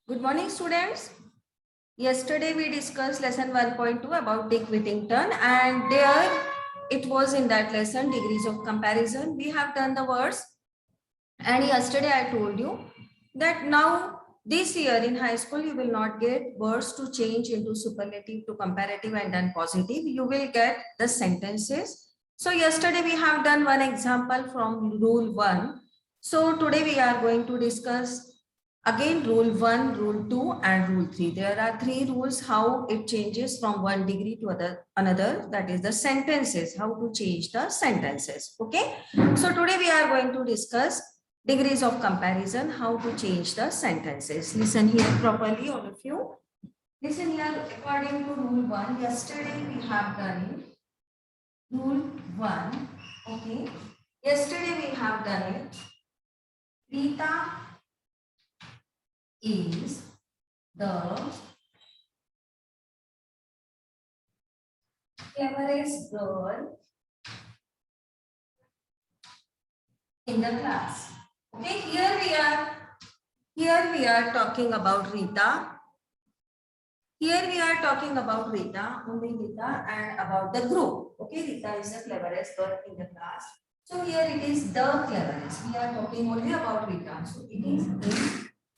Good morning, students. Yesterday we discussed lesson 1.2 about Dick Whittington, and there it was in that lesson degrees of comparison. We have done the words, and yesterday I told you that now this year in high school you will not get words to change into superlative to comparative and then positive. You will get the sentences. So yesterday we have done one example from rule 1. So today we are going to discuss again rule 1, rule 2 and rule 3. There are 3 rules how it changes from one degree to another, that is the sentences, how to change the sentences. Okay. So today we are going to discuss degrees of comparison, how to change the sentences. Listen here properly, all of you. Listen here, according to rule 1, yesterday we have done it. Rule 1, okay. Yesterday we have done it. Rita is the cleverest girl in the class. Okay, here we are talking about Rita. Here we are talking about Rita, only Rita, and about the group. Okay, Rita is the cleverest girl in the class. So here it is the cleverest. We are talking only about Rita. So it is in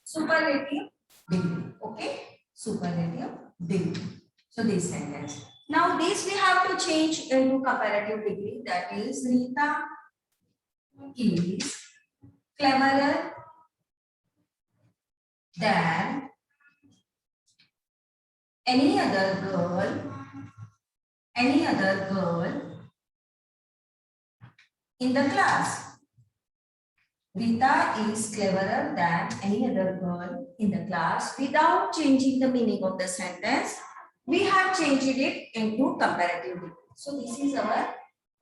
superlative degree. Okay, superlative degree. So this sentence. Now this we have to change into comparative degree. That is Rita is cleverer than any other girl in the class. Rita is cleverer than any other girl in the class. Without changing the meaning of the sentence, we have changed it into comparative degree. So this is our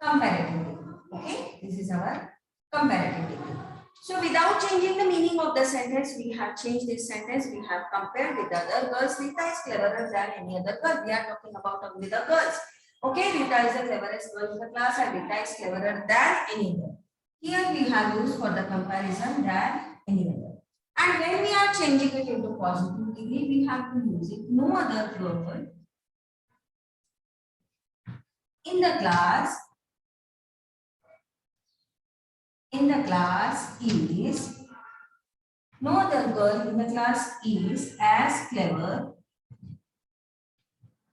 comparative degree. Okay, this is our comparative degree. So without changing the meaning of the sentence, we have changed this sentence. We have compared with the other girls. Rita is cleverer than any other girl. We are talking about only the girls. Okay, Rita is the cleverest girl in the class and Rita is cleverer than any other. Here we have used for the comparison than any other. And when we are changing it into positive degree, we have to use it. No other girl in the class is, no other girl in the class is as clever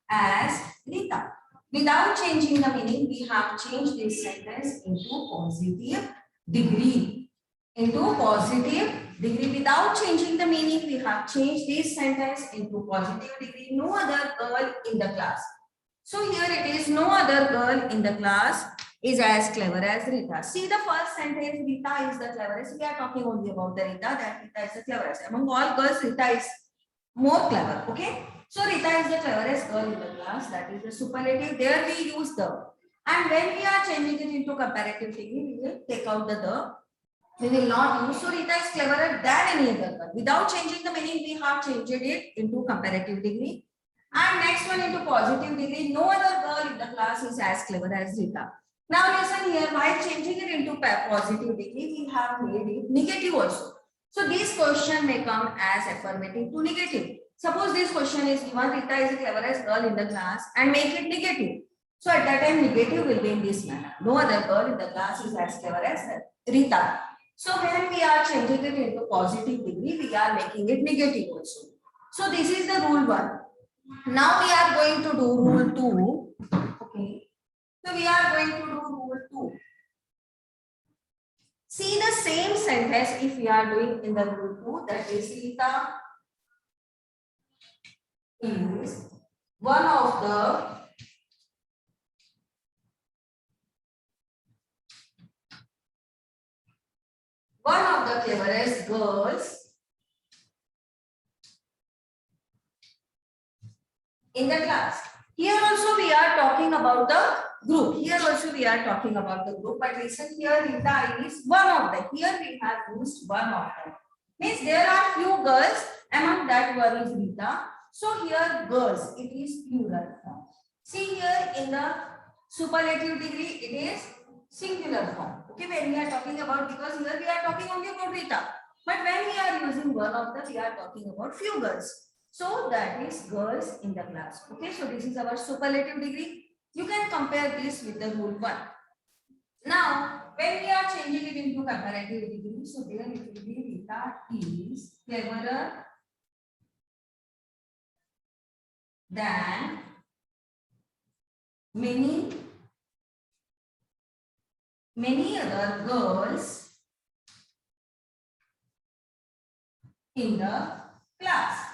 as Rita. Without changing the meaning, we have changed this sentence into positive degree. Into positive degree. Without changing the meaning, we have changed this sentence into positive degree. No other girl in the class. So here it is, no other girl in the class is as clever as Rita. See the first sentence, Rita is the cleverest. We are talking only about the Rita, that Rita is the cleverest. Among all girls, Rita is more clever. Okay. So Rita is the cleverest girl in the class. That is the superlative. There we use the. And when we are changing it into comparative degree, we will take out the. We will not use. So Rita is cleverer than any other girl. Without changing the meaning, we have changed it into comparative degree. And next one into positive degree. No other girl in the class is as clever as Rita. Now listen here. While changing it into positive degree, we have made it negative also. So this question may come as affirmative to negative. Suppose this question is given, Rita is the cleverest girl in the class, and make it negative. So at that time, negative will be in this manner. No other girl in the class is as clever as Rita. So when we are changing it into positive degree, we are making it negative also. So this is the rule 1. Now we are going to do rule 2. Okay. So we are going to do rule 2. See the same sentence if we are doing in the rule 2, that is Rita is one of the cleverest girls in the class. Here also we are talking about the group. Here also we are talking about the group. But listen here, Rita is one of them. Here we have used one of them. Means there are few girls, among that one is Rita. So here girls, it is plural form. See here in the superlative degree, it is singular form. Okay, when we are talking about, because here we are talking only about Rita. But when we are using one of the, we are talking about few girls. So that is girls in the class. Okay, so this is our superlative degree. You can compare this with the rule 1. Now, when we are changing it into comparative degree, so there it will be Rita is cleverer than many other girls in the class.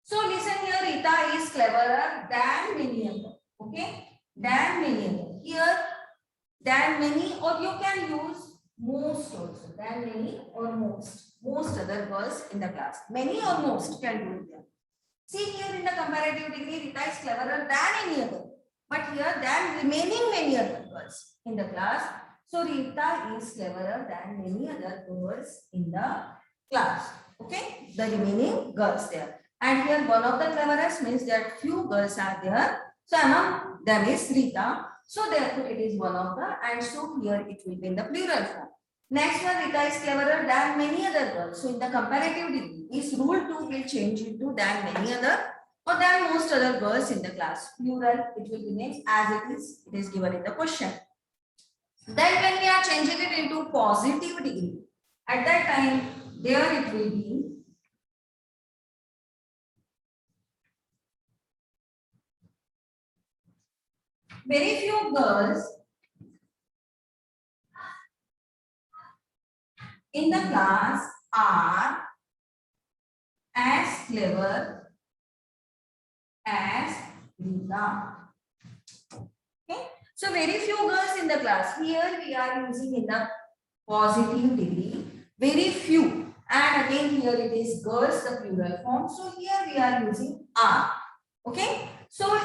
So listen here, Rita is cleverer than many other. Okay, than many other. Here, than many, or you can use most also. Than many or most other girls in the class. Many or most can do it there. See here in the comparative degree, Rita is cleverer than any other. But here, than remaining many other girls in the class. So Rita is cleverer than many other girls in the class. Okay, the remaining girls there. And here one of the cleverest means that few girls are there. So among them is Rita. So therefore it is one of the, and so here it will be in the plural form. Next one, Rita is cleverer than many other girls. So in the comparative degree, this rule 2 will change into than many other or than most other girls in the class. Plural, it will remain as it is given in the question. Then when we are changing it into positive degree, at that time, there it will be very few girls in the class are as clever as Rita. Okay, so very few girls in the class. Here we are using in the positive degree, very few. And again here it is girls, the plural form. So here we are using are. Okay, so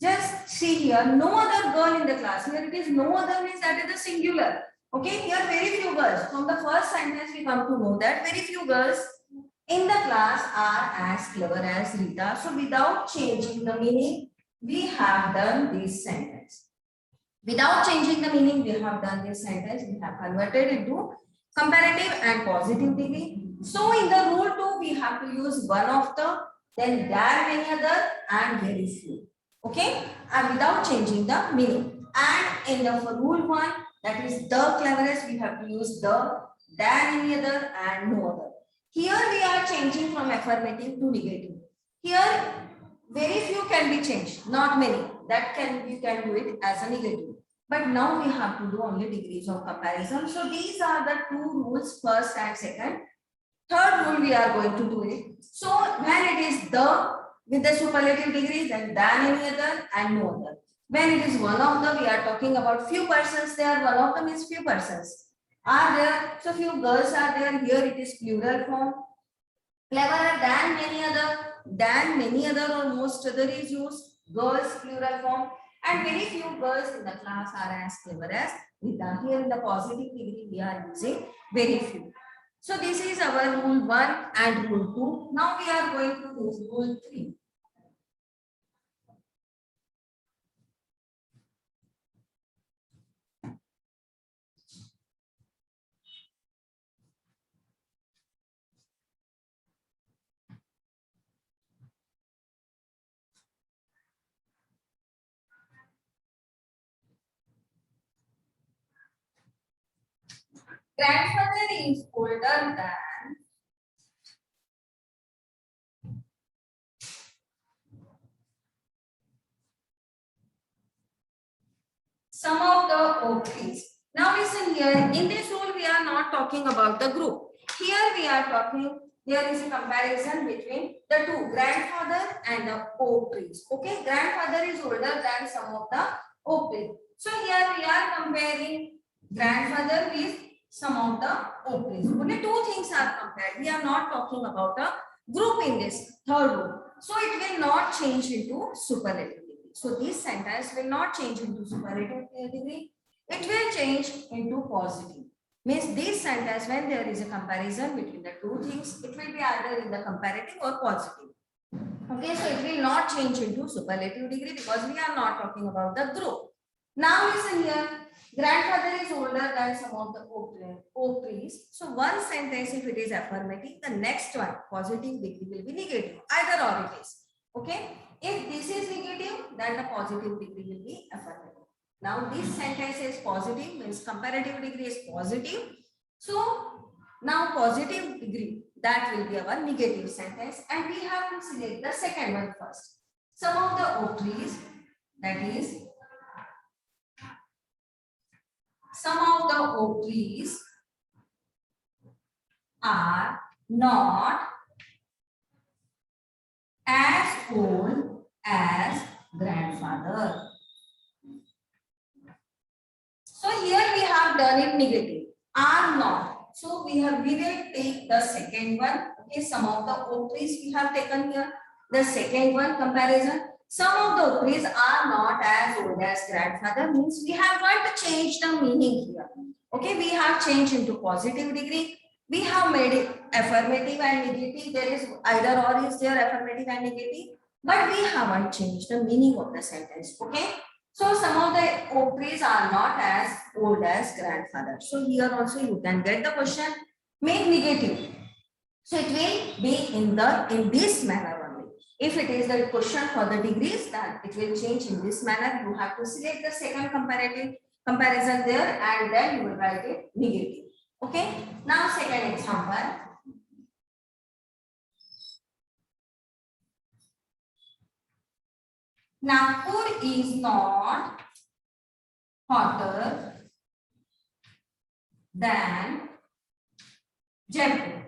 just see here, no other girl in the class. Here it is no other means that is the singular. Okay, here very few girls. From the first sentence we come to know that very few girls in the class are as clever as Rita. So without changing the meaning, we have done this sentence. Without changing the meaning, we have done this sentence. We have converted into comparative and positive degree. So in the rule 2, we have to use one of the, then than many other, and very few. Okay, and without changing the meaning. And in the for rule 1, that is the cleverest, we have to use the, than any other, and no other. Here we are changing from affirmative to negative. Here very few can be changed, not many. That you can do it as a negative. But now we have to do only degrees of comparison. So these are the two rules, first and second. Third rule we are going to do it. So when it is the with the superlative degrees, then than any other and no other. When it is one of the, we are talking about few persons there. One of them is few persons are there. So few girls are there. Here it is plural form. Cleverer than many other or most other is used. Girls plural form. And very few girls in the class are as clever as Rita. Here in the positive degree, we are using very few. So this is our rule 1 and rule 2. Now we are going to do rule 3. Grandfather is older than some of the oak trees. Now listen here, in this rule we are not talking about the group. Here we are talking, there is a comparison between the two, grandfather and the oak trees. Okay, grandfather is older than some of the oak trees. So here we are comparing grandfather with some of the oak trees. Only two things are compared. We are not talking about a group in this third rule. So it will not change into superlative. So this sentence will not change into superlative degree. It will change into positive. Means this sentence, when there is a comparison between the two things, it will be either in the comparative or positive. Okay, so it will not change into superlative degree because we are not talking about the group. Now listen here. Grandfather is older than some of the oak trees. So one sentence, if it is affirmative, the next one, positive degree will be negative. Either or it is. Okay. If this is negative, then the positive degree will be affirmative. Now this sentence is positive, means comparative degree is positive. So now positive degree, that will be our negative sentence, and we have to select the second one first. Some of the oak trees, that is, some of the oak trees are not as old as grandfather. So here we have done it negative, are not. So we will take the second one. Okay, some of the oak trees we have taken here. The second one, comparison. Some of the oak trees are not as old as grandfather, means we have got to change the meaning here. Okay, we have changed into positive degree. We have made it affirmative and negative. There is either or is there, affirmative and negative, but we haven't changed the meaning of the sentence. Okay. So some of the oak trees are not as old as grandfather. So here also you can get the question, make negative. So it will be in this manner only. If it is the question for the degrees, then it will change in this manner. You have to select the second comparative comparison there, and then you will write it negative. Okay. Now second example. Nagpur is not hotter than Jaipur.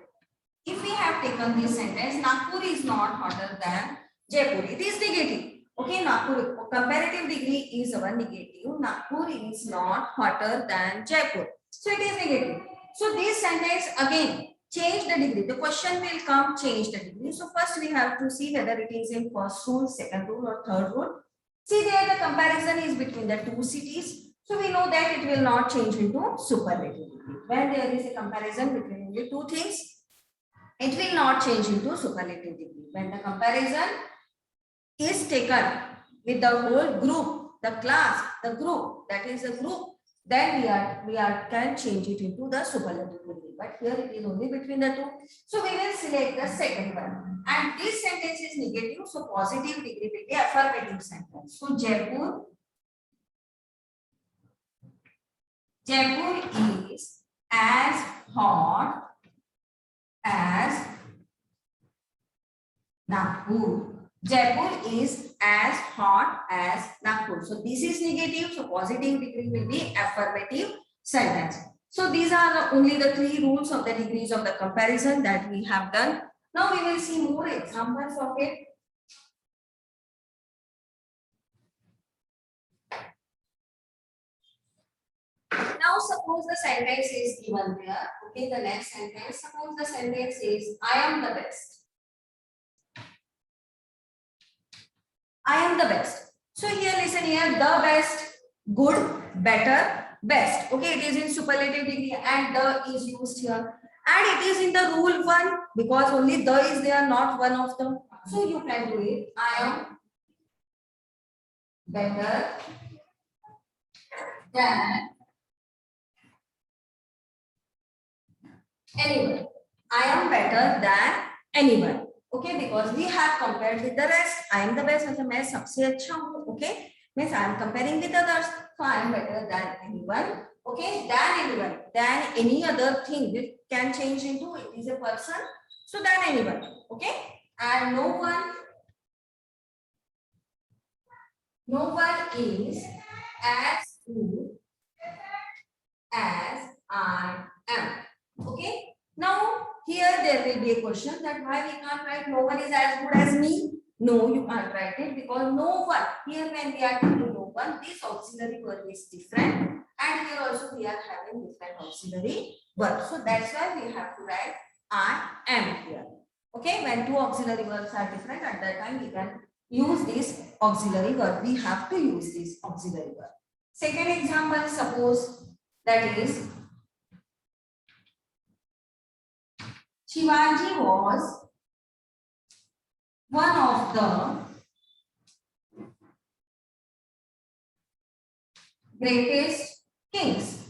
If we have taken this sentence, Nagpur is not hotter than Jaipur, it is negative. Okay, Nagpur, comparative degree is our negative. Nagpur is not hotter than Jaipur. So it is negative. So this sentence again, change the degree. The question will come, change the degree. So first we have to see whether it is in first rule, second rule or third rule. See there the comparison is between the two cities. So we know that it will not change into superlative degree. When there is a comparison between the two things, it will not change into superlative degree. When the comparison is taken with the whole group, the class, the group, that is a group, then we can change it into the superlative degree. But here it is only between the two. So we will select the second one. And this sentence is negative, so positive degree will be affirmative sentence. So Jaipur is as hot as Nagpur. Jaipur is as hot as Nagpur. So this is negative. So positive degree will be affirmative sentence. So these are only the three rules of the degrees of the comparison that we have done. Now we will see more examples of it. Now suppose the sentence is given there. Okay, the next sentence. Suppose the sentence is, I am the best. I am the best. So here listen here, the best, good, better, best. Okay, it is in superlative degree and the is used here. And it is in the rule 1 because only the is there, not one of them. So you can do it. I am better than anyone. I am better than anyone. Okay, because we have compared with the rest. I am the best. मतलब मैं सबसे अच्छा हूँ. Okay, means I am comparing with others. So I am better than anyone. Okay, than anyone. Than any other thing which can change into it is a person. So than anyone. Okay, and no one is as good as I am. Okay. Now here there will be a question that why we can't write no one is as good as me. No, you can't write it because no one. Here when we are taking no one, this auxiliary verb is different, and here also we are having different auxiliary verb. So that's why we have to write I am here. Okay, when two auxiliary verbs are different, at that time we can use this auxiliary verb. We have to use this auxiliary verb. Second example, suppose that is Shivaji was one of the greatest kings.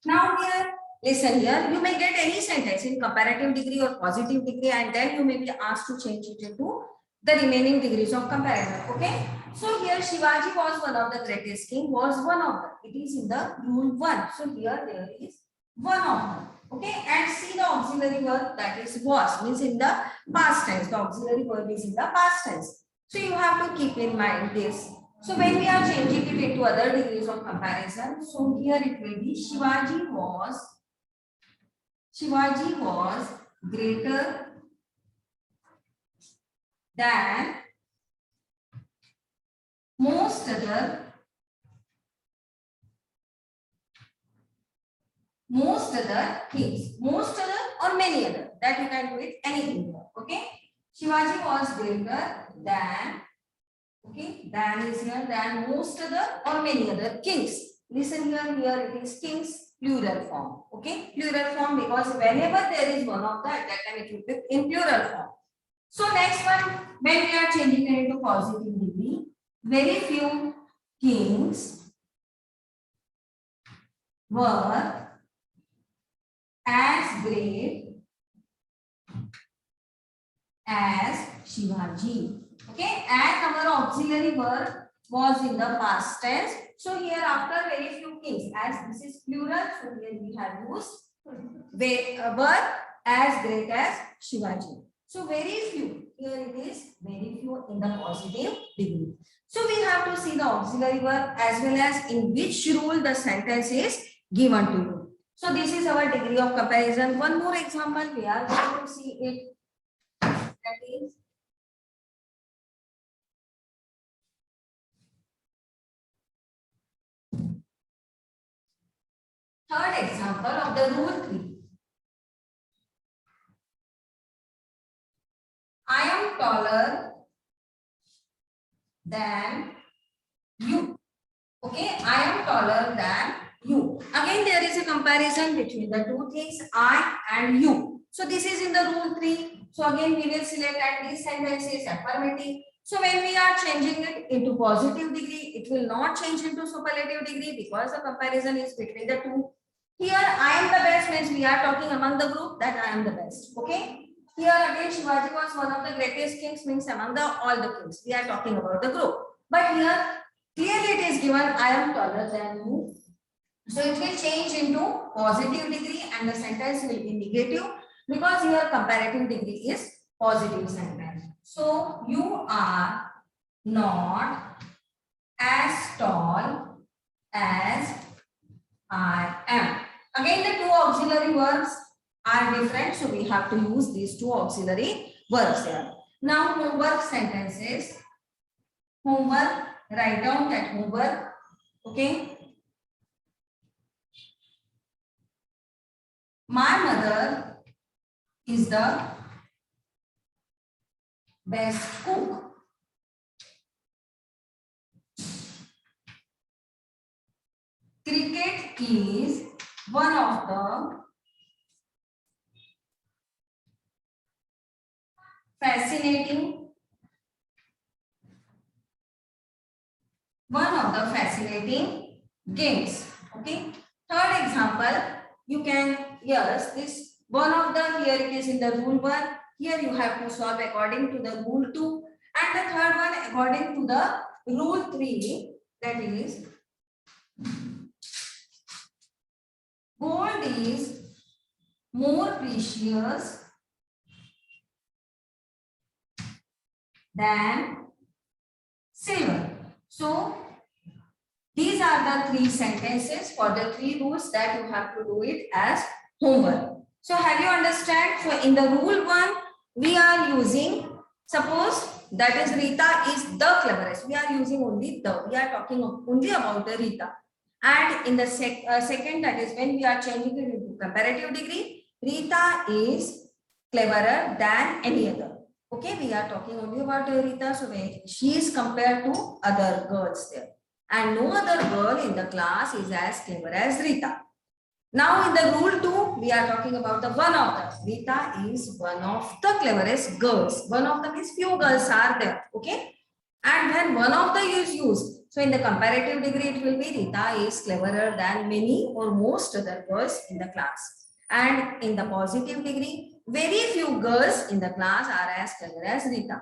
Now here, listen here, you may get any sentence in comparative degree or positive degree, and then you may be asked to change it into the remaining degrees of comparison. Okay. So here Shivaji was one of the greatest king, was one of the. It is in the rule 1. So here there is one of them. Okay. And see the auxiliary verb, that is was, means in the past tense. The auxiliary verb is in the past tense. So you have to keep in mind this. So when we are changing it into other degrees of comparison, so here it will be Shivaji was greater than most other kings, most other or many other, that you can do it anything here. Okay, Shivaji was greater than, okay, than is here, than most other or many other kings. Listen here it is kings plural form. Okay, plural form, because whenever there is one of that time it will be in plural form. So next one, when we are changing it into positive degree, very few kings were as great as Shivaji. Okay, and our auxiliary verb was in the past tense. So here after very few kings, as this is plural, so here we have used verb as great as Shivaji. So very few, here it is very few in the positive degree. So we have to see the auxiliary verb as well as in which rule the sentence is given to you. So this is our degree of comparison. One more example we are going to see it. That is third example of the rule 3. I am taller than you. Okay, I am taller than you. Again, there is a comparison between the two things, I and you. So this is in the rule 3. So again, we will select and this sentence is affirmative. So when we are changing it into positive degree, it will not change into superlative degree because the comparison is between the two. Here, I am the best means we are talking among the group that I am the best. Okay. Here again, Shivaji was one of the greatest kings, means among all the kings. We are talking about the group. But here, clearly it is given, I am taller than you. So it will change into positive degree and the sentence will be negative because here comparative degree is positive sentence. So you are not as tall as I am. Again, the two auxiliary verbs are different, so we have to use these two auxiliary verbs here. Now homework sentences. Homework, write down that homework. Okay. My mother is the best cook. Cricket is one of the fascinating games. Okay. Third example, you can, yes, this one of the, here it is in the rule 1. Here you have to solve according to the rule 2. And the third one according to the rule 3, that is, gold is more precious than silver. So these are the 3 sentences for the 3 rules that you have to do it as homework. So have you understand? So in the rule 1, we are using, suppose that is Rita is the cleverest. We are using only the, we are talking only about the Rita. And in the second, that is when we are changing it into comparative degree, Rita is cleverer than any other. Okay, we are talking only about Rita. So she is compared to other girls there. And no other girl in the class is as clever as Rita. Now in the rule 2, we are talking about the one of them. Rita is one of the cleverest girls. One of them is few girls are there. Okay. And when one of the is used, So in the comparative degree, it will be Rita is cleverer than many or most other girls in the class. And in the positive degree, very few girls in the class are as clever as Rita.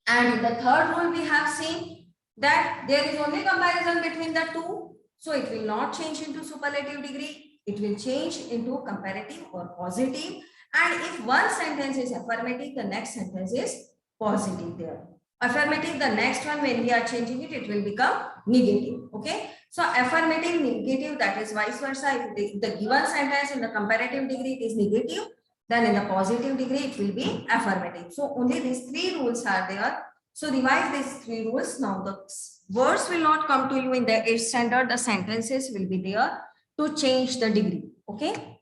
And in the third rule, we have seen that there is only comparison between the two. So it will not change into superlative degree. It will change into comparative or positive. And if one sentence is affirmative, the next sentence is positive there. Affirmative, the next one, when we are changing it, it will become negative. Okay. So affirmative, negative, that is vice versa. If the given sentence in the comparative degree it is negative, then in the positive degree, it will be affirmative. So only these three rules are there. So revise these three rules. Now the words will not come to you in the 8th standard. The sentences will be there to change the degree. Okay.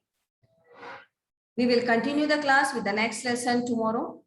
We will continue the class with the next lesson tomorrow.